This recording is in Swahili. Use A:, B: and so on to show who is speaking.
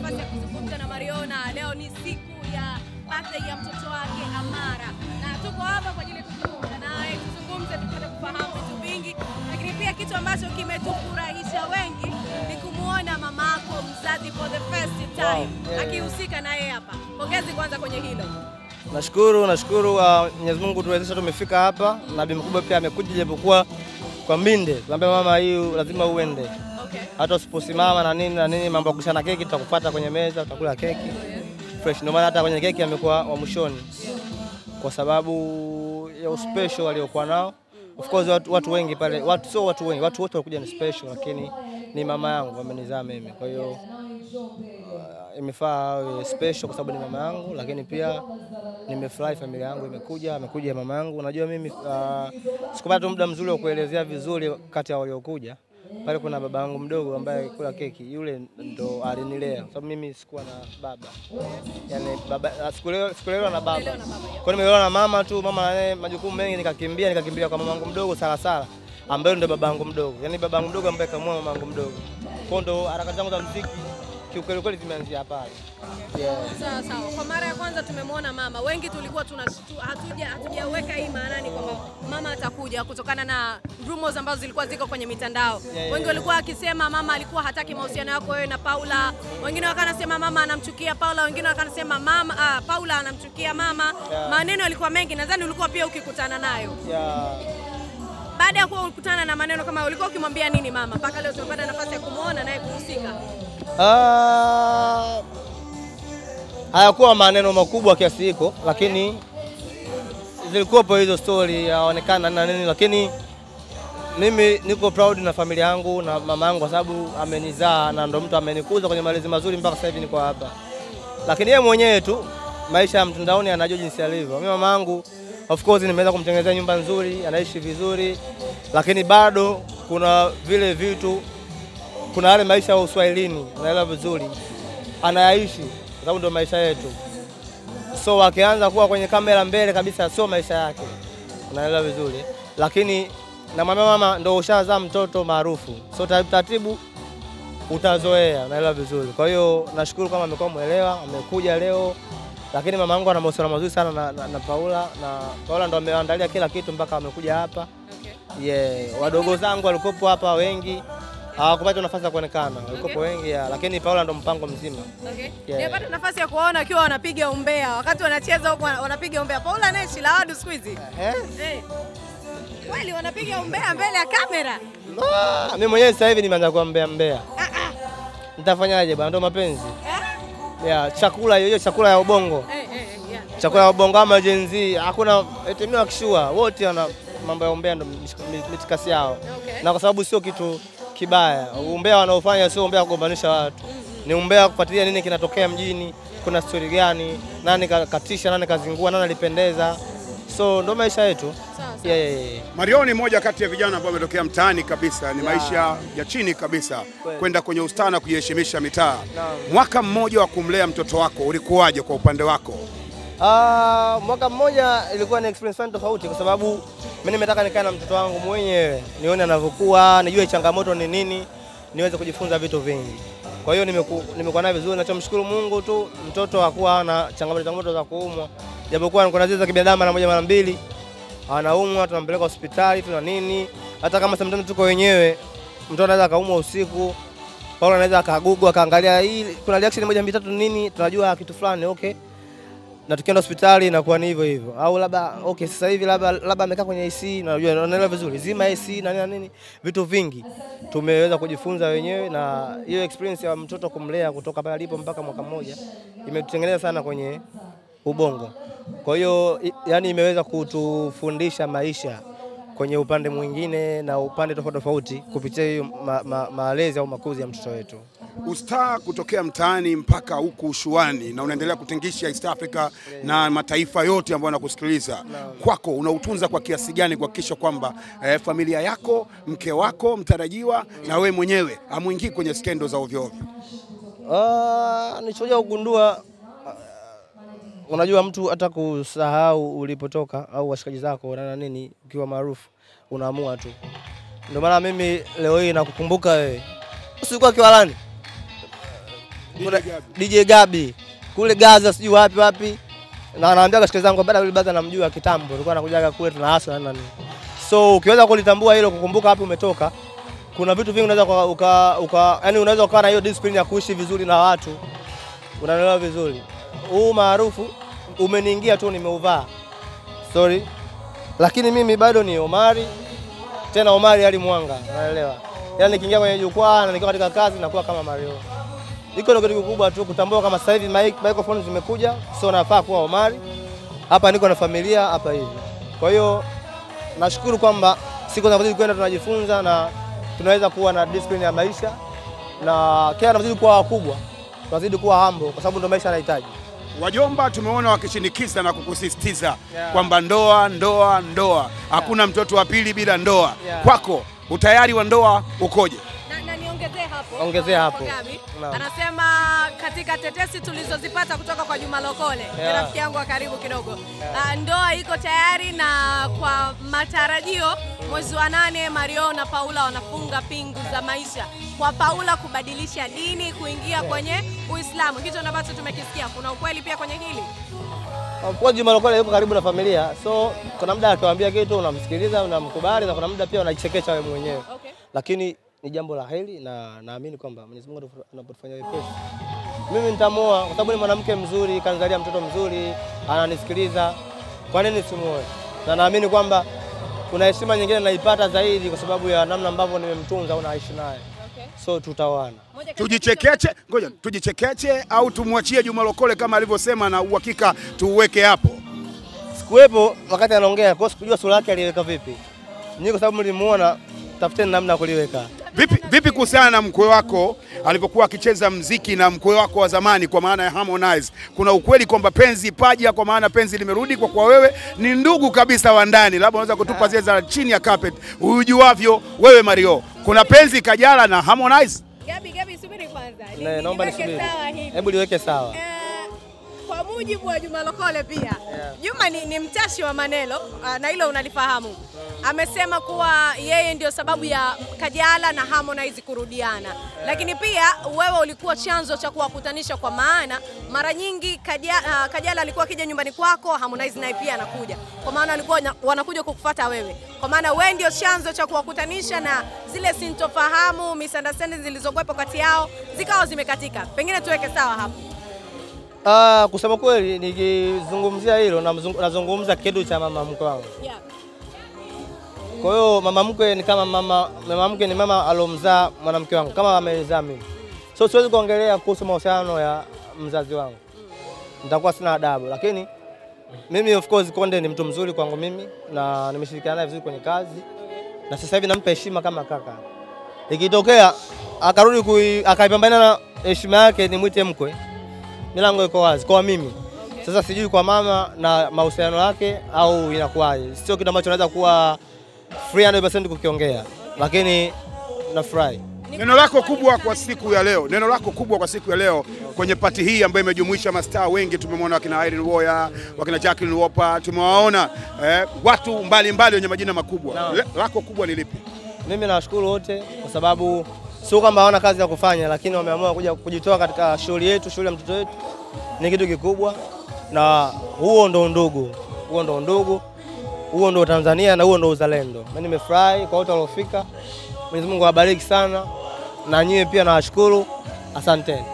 A: nafasi ya kuzungumza na Mariona. Leo ni siku ya birthday ya mtoto wake Amara. Na tuko hapa kwa ajili ya kuzungumza naye, tupate kufahamu vitu vingi. Lakini pia kitu ambacho kimetufurahisha wengi ni kumuona mamako mzazi for the first time akihusika na yeye hapa. Pongezi kwanza kwenye hilo.
B: Nashukuru Mwenyezi Mungu tuwezesha tumefika hapa. Nabii mkubwa pia amekuja japokuwa kwa mbinde. Tunaambia mama hii lazima uende.
A: Okay.
B: Hata usiposimama na nini mambo ya kushana keki tutakufuata kwenye meza, utakula keki. Fresh. Ndio maana hata kwenye keki amekuwa wa mwishoni. Kwa sababu ya special waliokuwa nao. Of course watu wengi pale, watu wote walikuja ni special, lakini ni mama yangu amenizaa mimi. Kwa hiyo imefaa special kwa sababu ni mama yangu, lakini pia nimefurahi familia yangu amekuja mama yangu. Unajua mimi sikupata muda mzuri wa kuelezea vizuri kati ya waliokuja. Pale kuna baba yangu mdogo ambaye kula keki, yule ndo alinilea sababu mimi sikuwa na baba. Yaani baba sikulelewa na baba. Kwa hiyo nimelelewa na mama tu, mama naye majukumu mengi, nikakimbia kwa mama yangu mdogo Sala ambaye ndo baba yangu mdogo. Yaani baba yangu mdogo ambaye kamua mama yangu mdogo. Kwa ndo harakati zangu za muziki kiukweli zimeanzia pale.
A: Sawa. Kwa mara ya kwanza tumemwona mama. Wengi tulikuwa hatujaweka hii maanani kwamba mama atakuja kutokana na rumors ambazo zilikuwa ziko kwenye mitandao. Wengi walikuwa wakisema mama alikuwa hataki mahusiano yako wewe na Paula. Wengine wakanasema mama anamchukia Paula, wengine wakanasema Paula anamchukia mama. Maneno yalikuwa mengi, nadhani ulikuwa pia ukikutana nayo. Baada ya kuwa ukutana na maneno kama ulikuwa ukimwambia nini mama mpaka leo tumepata nafasi ya kumuona naye kuhusika?
B: Hayakuwa maneno makubwa kiasi hiko, lakini zilikuwa hizo story yaonekana na nini, lakini mimi niko proud na familia yangu na mama yangu kwa sababu amenizaa na ndo mtu amenikuza kwenye malezi mazuri mpaka sasa hivi niko hapa. Lakini yeye mwenyewe tu maisha ya mtandaoni anajua jinsi alivyo. Mimi mama yangu of course nimeweza kumtengenezea nyumba nzuri, anaishi vizuri, lakini bado kuna vile vitu, kuna yale maisha ya Uswahilini naelewa vizuri anayaishi kwa sababu ndio maisha yetu. So akianza kuwa kwenye kamera mbele kabisa sio maisha yake, unaelewa vizuri. Lakini na mama ndio ushazaa mtoto maarufu, so taratibu utazoea, unaelewa vizuri. Kwa hiyo nashukuru kama amekuwa muelewa, amekuja leo. Lakini mama yangu ana mahusiano mazuri sana na Paula, na Paula ndo ameandalia kila kitu mpaka amekuja hapa. Wadogo zangu walikopo hapa wengi hawakupata nafasi ya kuonekana, walikopo wengi lakini Paula ndo mpango mzima.
A: Nimepata nafasi ya kuona akiwa wanapiga umbea wakati wanacheza huko, wanapiga umbea. Paula naye Shilawadu siku hizi. Kweli wanapiga umbea mbele ya kamera?
B: Mimi mwenyewe sasa hivi nimeanza kuambea mbea. Nitafanyaje bwana, ndo mapenzi. Chakula hiyo chakula ya ubongo. Chakula ya ubongo ama Gen Z, hakuna etemio akishua, wote wana mambo ya umbea ndo mitikasi yao. Na kwa sababu sio kitu kibaya. Umbea wanaofanya sio umbea kugombanisha watu. Ni umbea kufuatilia nini kinatokea mjini, kuna story gani, nani katisha, nani kazingua, nani alipendeza. So ndo maisha yetu.
C: Marioni moja kati ya vijana ambao wametokea mtaani kabisa, ni maisha ya chini kabisa, kwenda kwenye ustana kujiheshimisha mitaa. Mwaka mmoja wa kumlea mtoto wako ulikuwaje kwa upande wako?
B: Mwaka mmoja ilikuwa ni experience tofauti kwa sababu mimi nimetaka nikae na mtoto wangu mwenyewe, nione anavyokuwa, nijue changamoto ni nini, niweze kujifunza vitu vingi. Kwa hiyo nimekuwa naye vizuri, nachomshukuru Mungu tu mtoto hakuwa na changamoto za kuumwa. Japokuwa kuna zile za kibinadamu mara moja mara mbili, anaumwa tunampeleka hospitali tuna nini. Hata kama sometimes tuko wenyewe, mtoto anaweza kaumwa usiku, Paula anaweza akagugu akaangalia hii kuna reaction moja mbili tatu nini, tunajua kitu fulani na tukienda hospitali inakuwa ni hivyo. Au labda sasa hivi labda amekaa kwenye AC, unajua unaelewa vizuri, zima AC na nini, vitu vingi tumeweza kujifunza wenyewe. Na hiyo experience ya mtoto kumlea kutoka pale alipo mpaka mwaka mmoja imetutengeneza sana kwenye ubongo. Kwa hiyo yani imeweza kutufundisha maisha kwenye upande mwingine na upande tofauti kupitia hiyo malezi au makuzi ya mtoto wetu.
C: Ustaa kutokea mtaani mpaka huku ushuani na unaendelea kutingisha East Africa na mataifa yote ambayo yanakusikiliza. Kwako unautunza kwa kiasi gani kuhakikisha kwamba familia yako, mke wako mtarajiwa na wewe mwenyewe hamuingii kwenye skendo za ovyo ovyo?
B: Nilichoja kugundua, unajua mtu hata kusahau ulipotoka au washikaji zako na nini, ukiwa maarufu unaamua tu. Ndio maana mimi leo hii nakukumbuka wewe. Usikuwa Kiwalani. kuna DJ Gabi kule Gaza sijui wapi na anaambia kashikazi zangu baada yule brother namjua kitambo alikuwa anakujaga kule tunahasa na nani. So ukiweza kulitambua hilo kukumbuka wapi umetoka, kuna vitu vingi unaweza yani unaweza ukawa na hiyo discipline ya kuishi vizuri na watu. Unaelewa vizuri. Huu maarufu umeniingia tu nimeuvaa. Sorry. Lakini mimi bado ni Omari. Tena Omari Ali Mwanga, unaelewa. Yaani nikiingia kwenye jukwaa na nikiwa katika kazi nakuwa kama Mario. Iko ndio kitu kikubwa tu kutambua kama sasa hivi microphone zimekuja, so nafaa kuwa Omari. Hapa niko na familia hapa hivi. Kwa hiyo nashukuru kwamba siku zinazozidi kwenda tunajifunza na tunaweza kuwa na discipline ya maisha na kila tunazidi kuwa wakubwa tunazidi kuwa humble kwa sababu ndio maisha yanahitaji.
C: Wajomba tumeona wakishinikiza na kukusisitiza kwamba ndoa, hakuna mtoto wa pili bila ndoa. Kwako utayari wa ndoa ukoje?
A: Na niongezee hapo.
B: Ongezea hapo.
A: No. Anasema katika tetesi tulizozipata kutoka kwa Juma Lokole, rafiki yangu wa karibu kidogo. Ndoa iko tayari na kwa matarajio mwezi wa 8 Mario na Paula wanafunga pingu za maisha. Kwa Paula kubadilisha dini kuingia kwenye Uislamu. Kitu ambacho tumekisikia. Kuna ukweli pia kwenye hili?
B: Kwa Juma Lokole yuko karibu na familia. So kuna muda akiwaambia kitu unamsikiliza, unamkubali na kuna muda pia unaichekesha wewe mwenyewe. Okay. Lakini ni jambo la heri na naamini kwamba Mwenyezi Mungu anapofanya wepesi. Mimi nitamuoa kwa sababu ni mwanamke mzuri, kanizalia mtoto mzuri, ananisikiliza. Kwa nini simuoe? Na naamini kwamba kuna heshima nyingine naipata zaidi kwa sababu ya namna ambavyo nimemtunza au naishi naye. So tutaoana.
C: Tujichekeche au tumwachie Juma Lokole kama alivyosema na uhakika tuuweke hapo?
B: Sikuwepo wakati anaongea, kwa sikujua sura yake aliweka vipi. Ni kwa sababu nilimuona, tafuteni namna ya kuliweka.
C: Vipi kuhusiana na mkwe wako alipokuwa akicheza muziki na mkwe wako wa zamani kwa maana ya Harmonize? Kuna ukweli kwamba penzi paja kwa maana penzi limerudi kwa wewe ni ndugu kabisa wa ndani? Labda unaweza kutupa zile za chini ya carpet ujuavyo wewe Mario. Kuna penzi Kajala na Harmonize?
A: Gabi subiri kwanza.
B: Naomba nisubiri. Hebu liweke sawa.
A: Kwa mujibu wa Juma Lokole pia. Juma ni mtashi wa maneno na hilo unalifahamu. Amesema kuwa yeye ndio sababu ya Kajala na Harmonize kurudiana. Lakini pia wewe ulikuwa chanzo cha kuwakutanisha kwa maana mara nyingi Kajala alikuwa akija nyumbani kwako, Harmonize naye pia anakuja. Kwa maana walikuwa wanakuja kukufuata wewe. Kwa maana wewe ndio chanzo cha kuwakutanisha na zile sintofahamu, misunderstandings zilizokuwepo kati yao zikawa zimekatika. Pengine tuweke sawa hapo.
B: Kusema kweli nikizungumzia hilo nazungumza kitu cha mama mkwe wangu. Kwa hiyo mama mkwe ni kama mama mkwe ni mama alomzaa mwanamke wangu kama amezaa mimi. So siwezi kuongelea kuhusu mahusiano ya mzazi wangu. Nitakuwa sina adabu, lakini mimi of course Konde ni mtu mzuri kwangu mimi na nimeshirikiana naye vizuri kwenye kazi. Na sasa hivi nampa heshima kama kaka. Ikitokea akarudi akaipambana na heshima yake nimuite mkwe, milango iko wazi kwa mimi. Sasa sijui kwa mama na mahusiano yake au inakuwaje. Sio kitu ambacho naweza kuwa 300% kukiongea, lakini nafurahi.
C: Neno lako kubwa kwa siku ya leo, kwenye pati hii ambayo imejumuisha mastaa wengi, tumemwona wakina Irene Uwoya, wakina Jacqueline Wolper, tumewaona watu mbalimbali wenye majina makubwa. Lako kubwa ni lipi?
B: Mimi nawashukuru wote kwa sababu sio kwamba hawana kazi ya kufanya, lakini wameamua kuja kujitoa katika shughuli yetu, shughuli ya mtoto wetu. Ni kitu kikubwa na huo ndo ndugu. Huo ndo Tanzania na huo ndo uzalendo. Mimi nimefurahi kwa wote waliofika. Mwenyezi Mungu awabariki sana na nyie pia nawashukuru. Asanteni.